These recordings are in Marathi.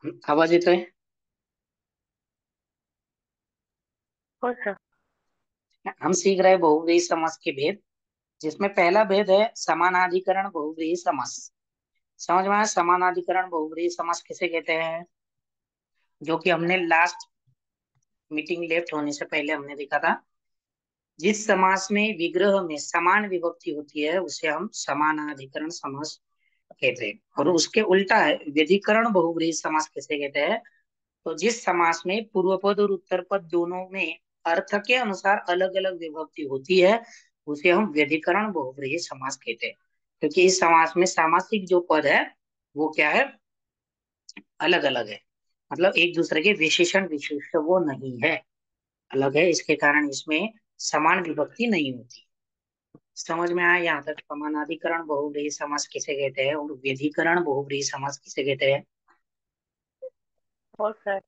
आवाज येतोय? हो सर। हम सीख रहे हैं बहुव्रीहि समास के भेद, जिसमें पहला भेद है समानाधिकरण बहुव्रीहि समास। समझ में आया? समानाधिकरण बहुव्रीहि समास किसे कहते हैं, जो कि हमने लास्ट मीटिंग लेफ्ट होने से पहले हमने देखा था। जिस समास में विग्रह में समान विभक्ति होती है उसे हम समानाधिकरण समास कहते हैं। और उसके उल्टा है व्यधिकरण बहुव्रीहि समास किसे कहते हैं, तो जिस समास में पूर्व पद और उत्तर पद दोनों में अर्थ के अनुसार अलग अलग विभक्ति होती है उसे हम व्यधिकरण बहुव्रीहि समास कहते हैं। क्योंकि इस समास में सामासिक जो पद है वो क्या है, अलग अलग है। मतलब एक दूसरे के विशेषण विशेष वो नहीं है, अलग है। इसके कारण इसमें समान विभक्ति नहीं होती। समझ में आया यहाँ तक? समानाधिकरण बहुव्रीहि समास किसे कहते हैं और व्यधिकरण बहुव्रीहि समास किसे कहते हैं? हो सर।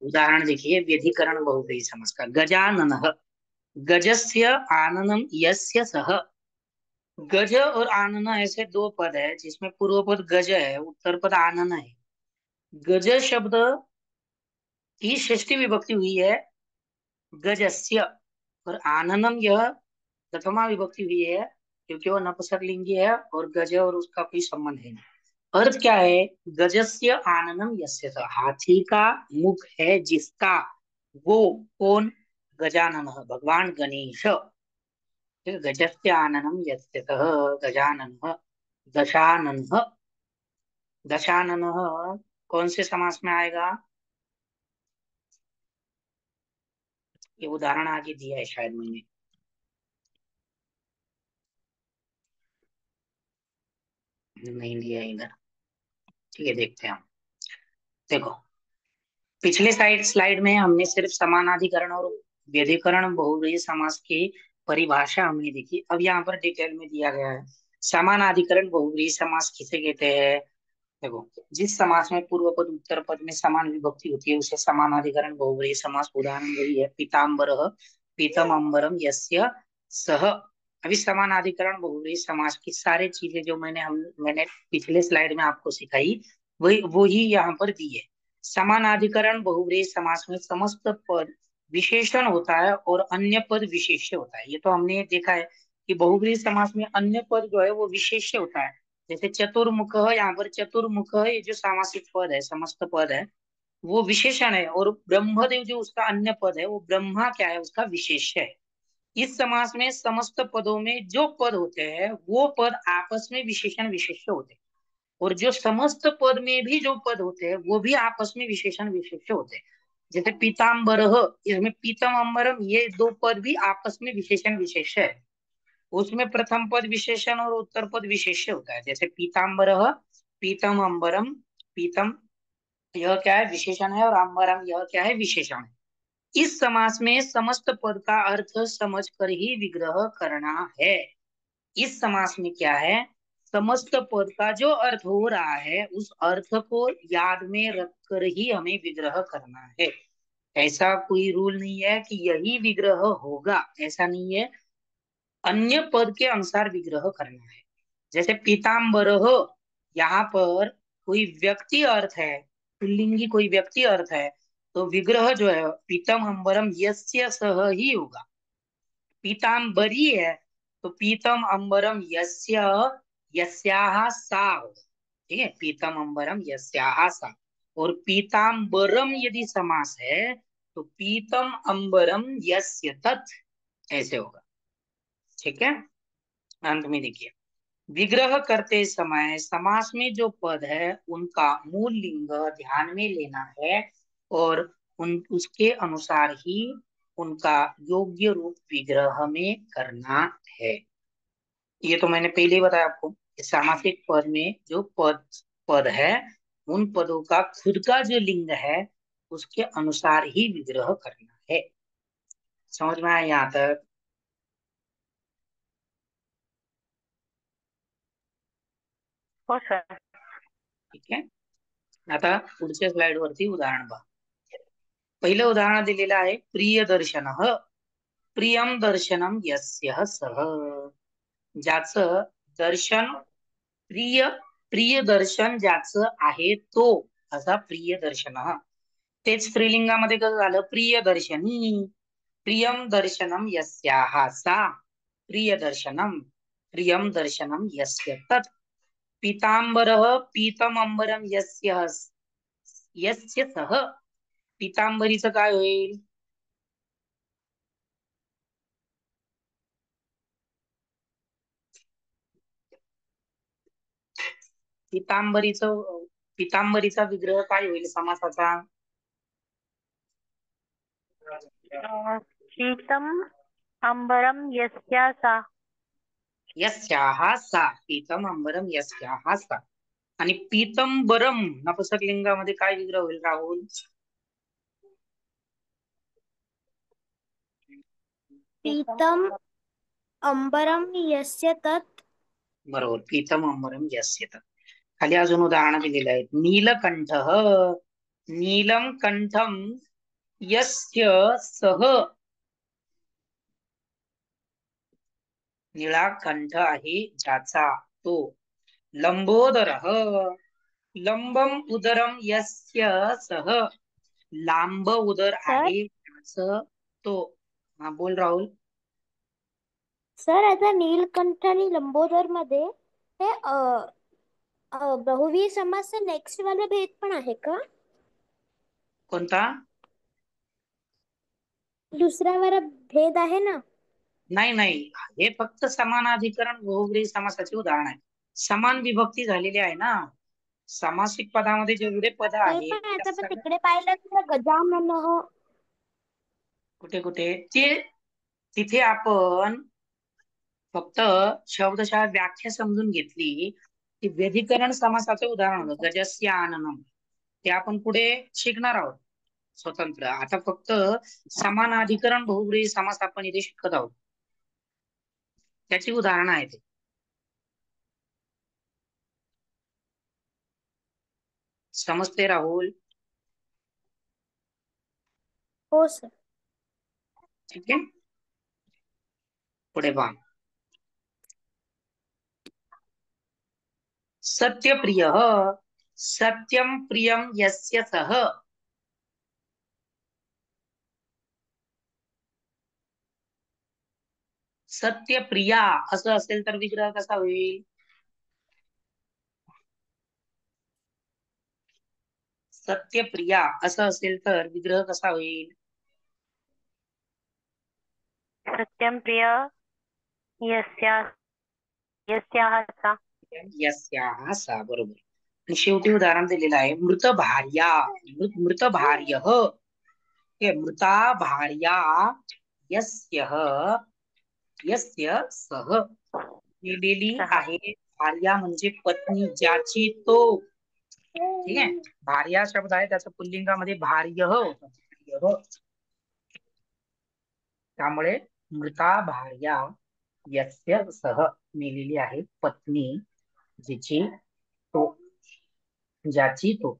उदाहरण देखिए व्यधिकरण बहुव्रीहि समास का। गजानन, गजस्य आननम यस्य सह। गज और आनन ऐसे दो पद है जिसमें पूर्व पद गज है, उत्तर पद आनन है। गज शब्द की षष्ठी विभक्ति हुई है गजस्य, और आननम यह प्रथमा विभक्ति हुई है क्योंकि वो नपुंसकलिंगी है और गज और उसका कोई संबंध है नहीं। अर्थ क्या है? गजस्य आननम यस्य सह, हाथी का मुख है जिसका, वो कौन? गजानन, भगवान गणेश। गजस्य आननम यस्य सः गजाननः। दशाननः, दशाननः कौन से समास में आएगा? ये उदाहरण आगे दिया है शायद मैंने, नहीं दिया है इधर। ठीक है, देखते हैं हम। देखो, पिछले स्लाइड में हमने सिर्फ समानाधिकरण और व्यधिकरण बहुव्रीहि समास की परिभाषा हमने देखी। अब यहाँ पर डिटेल में दिया गया है समानाधिकरण बहुव्रीहि समास किसे कहते हैं। देखो, जिस समास में पूर्व पद उत्तर पद में समान विभक्ति होती है उसे समानाधिकरण बहुव्रीहि समास। उदाहरण वही है पीताम्बरः पीतम अम्बरम यस्य सह। अभी समानाधिकरण बहुव्रीहि समास की सारी चीजें जो मैंने पिछले स्लाइड में आपको सिखाई वही यहाँ पर दी है। समानाधिकरण बहुव्रीहि समास में समस्त पद विशेषण होता है और अन्य पद विशेष्य होता है। ये तो हमने देखा है कि बहुव्रीहि समास में अन्य पद जो है वो विशेष्य होता है। जैसे चतुर्मुख, यहाँ पर चतुर्मुख ये जो सामासिक पद है, समस्त पद है, वो विशेषण है। और ब्रह्मदेव जो उसका अन्य पद है वो ब्रह्मा क्या है, उसका विशेष्य है। इस समास में समस्त पदों में जो पद होते हैं वो पद आपस में विशेषण विशेष्य होते हैं, और जो समस्त पद में भी जो पद होते हैं वो भी आपस में विशेषण विशेष्य होते हैं। जैसे पीताम्बर, इसमें पीतम अम्बरम ये दो पद भी आपस में विशेषण विशेष्य है। उसमें प्रथम पद विशेषण और उत्तर पद विशेष्य होता है। जैसे पीताम्बर, पीतम अम्बरम, पीतम यह क्या है, विशेषण है, और अम्बरम यह क्या है, विशेषण है। इस समास में समस्त पद का अर्थ समझ कर ही विग्रह करना है। इस समास में क्या है, समस्त पद का जो अर्थ हो रहा है उस अर्थ को याद में रखकर ही हमें विग्रह करना है। ऐसा कोई रूल नहीं है कि यही विग्रह होगा, ऐसा नहीं है। अन्य पद के अनुसार विग्रह करना है। जैसे पीताम्बर हो, यहाँ पर कोई व्यक्ति अर्थ है, पुल्लिंगी कोई व्यक्ति अर्थ है, तो विग्रह जो है पीतम अम्बरम यस्य सह ही होगा। पीताम्बरी है तो पीतम अम्बरम यस्य यस्याह सा होगा। ठीक है, पीतम अम्बरम यस्याह सा। और पीताम्बरम यदि समास है तो पीतम अम्बरम यस्य तत्, ऐसे होगा। ठीक है, अंत में देखिए, विग्रह करते समय समास में जो पद है उनका मूल लिंग ध्यान में लेना है, और उन उसके अनुसार ही उनका योग्य रूप विग्रह में करना है। ये तो मैंने पहले ही बताया आपको, सामासिक पद में जो पद पद है उन पदों का खुद का जो लिंग है उसके अनुसार ही विग्रह करना है। समझ में आया यहाँ तक? हो सर। ठीक है, आता पुढच्या स्लाइड वरती उदाहरण पहा। पहिलं उदाहरण दिलेलं आहे प्रियदर्शन, प्रियम दर्शनम यस्य सह। ज्याचं दर्शन प्रिय, प्रिय दर्शन ज्याचं आहे तो, असा प्रियदर्शन. तेच स्त्रीलिंगामध्ये कसं झालं, प्रियदर्शनी. प्रियम दर्शनम यस्याः सा प्रियदर्शनम, प्रियम दर्शनम यस्य तत्, पीतांबरः पीतमंबरम यस्य यस्य सः. पीतांबरीचं काय होईल? पितांबरीचं पितांबरीचा विग्रह काय होईल समासाचा? शीतम अंबरम यस्या सा. यस्याः सा, पीतम अंबरम यस्याः सा. आणि पीतंबरम नपुंसक लिंगामध्ये काय विग्रह होईल राहुल? पीतम अंबरम यस्य तत्. बरोबर, पीतम अंबरम यस्य तत्. खाली अजून उदाहरण दिलेलं आहे. नीलकंठ, नीलम कंठम यस्य सह. निळा कंठ आहे ज्याचा तो. लंबोदर, लंबम उदरम यस्य सह. लांब उदर सर आहे त्याच तो. हा बोल राहुल. सर आता नीलकंठ आणि लंबोदर मध्ये हे बहुव्रीही समासचा नेक्स्ट वाला भेद पण आहे का? कोणता? दुसरा वाला भेद आहे ना? नाही नाही, हे फक्त समानाधिकरण बहुव्रीही समासाचे उदाहरण आहे. समान विभक्ती झालेली आहे ना. सामासिक पदामध्ये जेवढे पद ते आहेत पण त्या आता पण सगळ्या. तिकडे पाहिलं तर गजानन. कुठे कुठे ते, तिथे आपण फक्त शब्दशः व्याख्या समजून घेतली की व्यधिकरण समासाचं उदाहरण होतं गजस्य आननम. ते आपण पुढे शिकणार आहोत स्वतंत्र. आता फक्त समानाधिकरण बहुव्रीही समास आपण इथे शिकत आहोत, त्याची उदाहरणं आहेत. समजते राहुल? हो सर. ठीक आहे, पुढे पहा. सत्यप्रिय, सत्यम प्रियम यस्य सह. सत्यप्रिया असं असेल तर विग्रह कसा होईल? सत्यप्रिया असं असेल तर विग्रह कसा होईल? सत्यम प्रिय यस्या यस्याः सा. यस्याः सा, बरोबर. आणि शेवटी उदाहरण दिलेलं आहे मृत भार्या, मृत भार्य, मृता भार्या यस्य यस्य सह. लिहिलेली सहा. आहे. भार्या म्हणजे पत्नी, ज्याची तो. ठीक आहे, भार्या शब्द आहे त्याचं पुल्लिंगामध्ये भार्य होतं. त्यामुळे मृता भार्या यस्य सह लिहिलेली आहे पत्नी, जिची तो, ज्याची तो.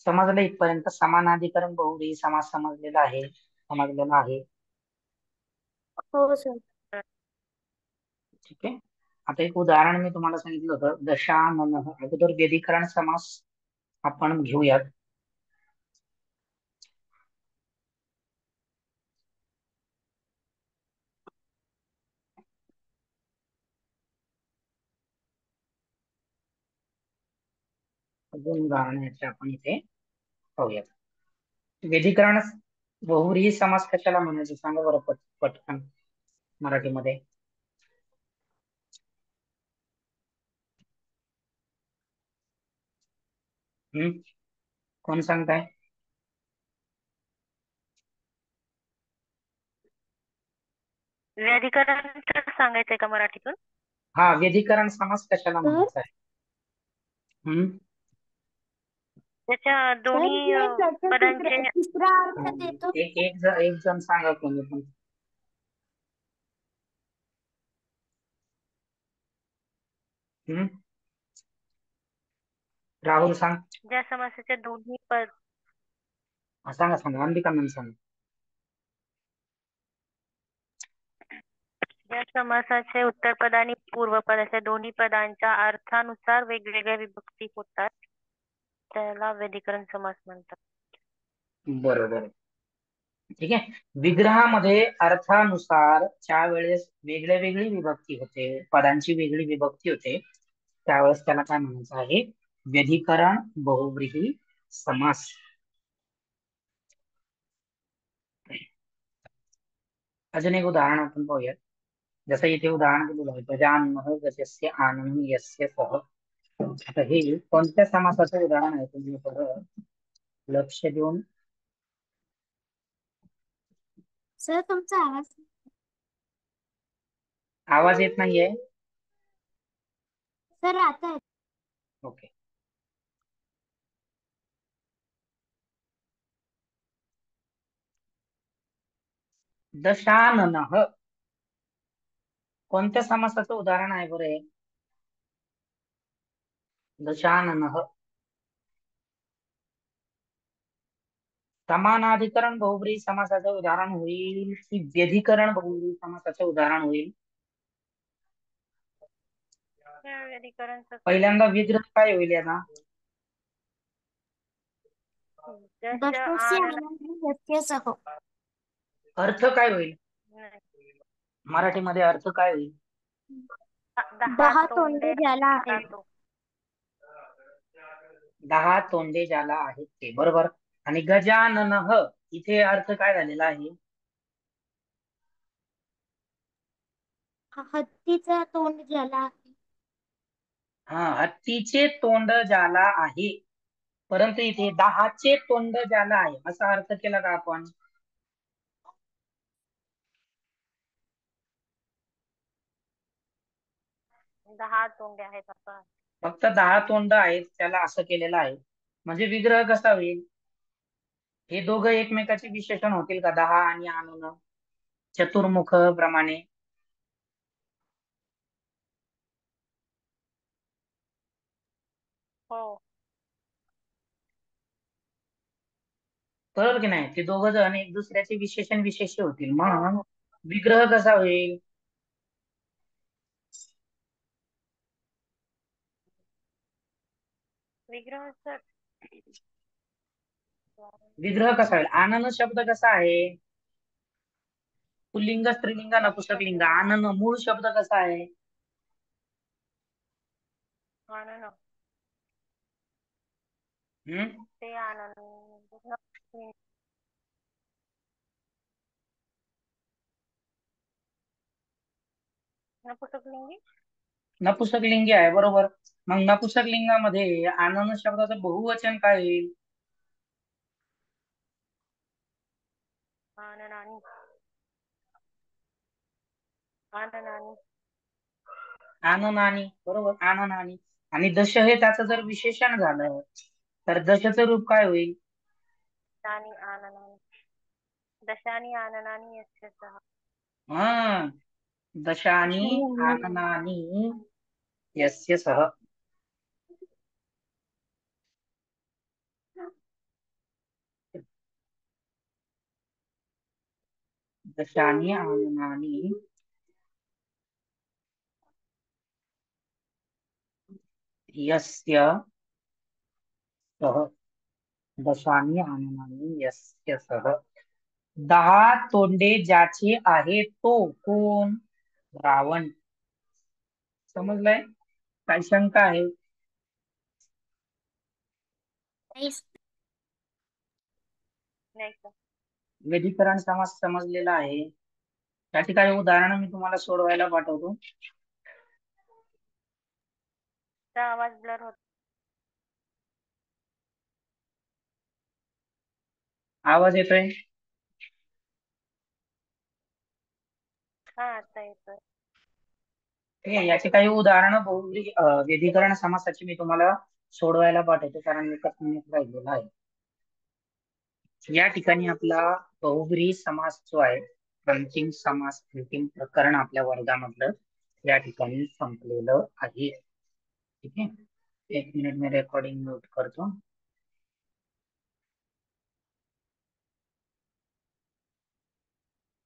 समजलं इथपर्यंत? समानाधिकरण बहुव्रीही समास समजलेला आहे, समजलेला आहे. हो सर. ठीक आहे. आता एक उदाहरण मी तुम्हाला सांगितलं होतं दशानन. अगोदर व्यधिकरण समास आपण घेऊयात. दोन उदाहरण याचे आपण इथे पाहूयात. व्यधिकरण बहुव्रीही समास कशाला म्हणायचं सांगा बरं पटकन मराठीमध्ये. कोण सांगताय? व्यधिकरण सांगायचंय का मराठीतून? हा, व्यधिकरण समास कशाला सर म्हणायचा आहे? त्याच्या सर दोन्ही हे त्याचा पदांचे तिसरा अर्थ देतो. एक जण सांगा कोणी पण. राहुल सांग. ज्या समासाचे दोन्ही पद, सांगा सांगा, अंबिका मॅम सांगा. ज्या समासाचे उत्तरपद आणि पूर्वपद अशा दोन्ही पदांच्या अर्थानुसार वेगवेगळ्या विभक्ती होतात त्याला व्यधिकरण समास म्हणतात. बरोबर. ठीक आहे. विग्रहामध्ये अर्थानुसार ज्या वेळेस वेगळ्या वेगळी विभक्ती होते, पदांची वेगळी विभक्ती होते, त्यावेळेस त्याला काय म्हणायचं आहे? व्यधिकरण बहुव्रीही समास. अजून एक उदाहरण आपण पाहूयात. जसं इथे उदाहरण दिलेलं आहे, गजाननः गजस्य आननं यस्य सः. आता हे कोणत्या समासाचं उदाहरण आहे? तुम्ही परत लक्ष देऊन. सर तुमचा आवाज येत नाहीये? सर आता है. ओके. दशाननः कोणत्या समासाचं उदाहरण आहे बरं हे? दशाननः समानाधिकरण बहुब्रीही समासाचं उदाहरण होईल की व्यधिकरण बहुब्रीही समासाचं उदाहरण होईल? व्यधिकरणचं. पहिल्यांदा विग्रह काय होईल याचा? दशस्य आननं यस्य सः. अर्थ काय होईल मराठीमध्ये? अर्थ काय होईल? 10 तोंडे ज्याला आहे. 10 तोंडे ज्याला आहेत ते. बरोबर. आणि गजाननः इथे अर्थ काय झालेला आहे? हत्तीचं तोंड ज्याला आहे. हा, हत्तीचे तोंड ज्याला आहे. परंतु इथे 10चे तोंड ज्याला आहे असा अर्थ केला का आपण? दहा तोंडे आहेत असं. फक्त 10 तोंड आहेत त्याला असं केलेलं आहे. म्हणजे विग्रह कसा होईल? हे दोघं एकमेकाचे विशेषण होतील का? 10 आणि आनन चतुर्मुख प्रमाणे. हो. बरोबर की नाही? ते दोघं जण एक दुसऱ्याचे विशेषण विशेष्य होतील. मग विग्रह कसा होईल? विग्रह सर. विग्रह कसा होईल? आनन शब्द कसा आहे? पुल्लिंग, स्त्रीलिंग, नपुंसकलिंग. आनन मूळ शब्द कसा आहे? आनन. ते आनंद. नपुंसकलिंगी. नपुंसकलिंगी आहे. बरोबर. मग नपुंसकलिंगामध्ये आनन शब्दाचं बहुवचन काय येईल? आननानी. आननानी. आननानी. बरोबर. आननानी. आणि दश हे त्याचं जर विशेषण झालं तर दशचं रूप काय होईल? दशानी आननानी. दशानी आननानी यस्य सः. हा, दशानी आननानी यस्य सः. दशानी आननानी यस्य सः. दशानी आननानी यस्य सः. 10 तोंडे ज्याचे आहे तो कोण? रावण. समजलंय? काय शंका आहे? नाही सर. व्यधिकरण समास समजलेला आहे. त्याची काही उदाहरणं मी तुम्हाला सोडवायला पाठवतो. आवाज ब्लर होतो. आवाज येतोय? हा, आता येतोय. ठीक आहे. याची काही उदाहरणं बहुव्रीही व्यधिकरण समासाची मी तुम्हाला सोडवायला पाठवतो, कारण एकच मिनिट राहिलेला आहे. या ठिकाणी आपला बहुव्रीही समास जो आहे, अंतिम समास, अंतिम प्रकरण आपल्या वर्गामधलं या ठिकाणी संपलेलं आहे. ठीक आहे. 1 मिनिट मी रेकॉर्डिंग म्यूट करतो.